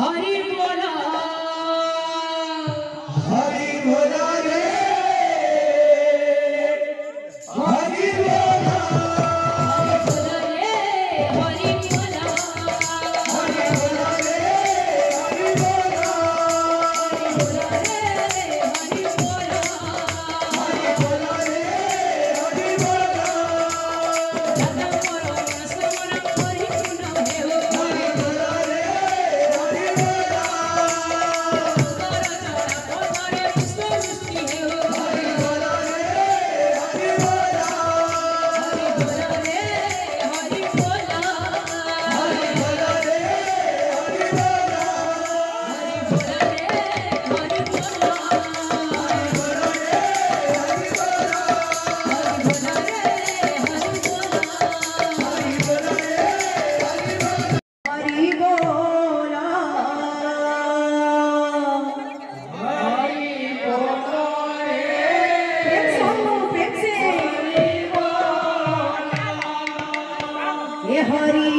हरि बोला रे हरि बोला हरि बोला हरि बोला रे हरि बोला हरि बोला हरि बोला रे हरि बोला दादा मोर सोना हरि गुण हेओ हरि बोला रे हरि बोला कर चढ़ा पथरे पुष्प वृष्टि हेओ हरि बोला रे हरि बोला हरि बोला रे हरि बोला हरि बोला रे हरि बोला हरि बोला रे हरि बोला हरि बोला रे हरि बोला हरि बोला रे हरि बोला हरि बोला रे हरि बोला हरि बोला प्रेम से हम लोग प्रेम से ये हरि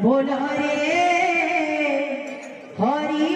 बोला रे हरि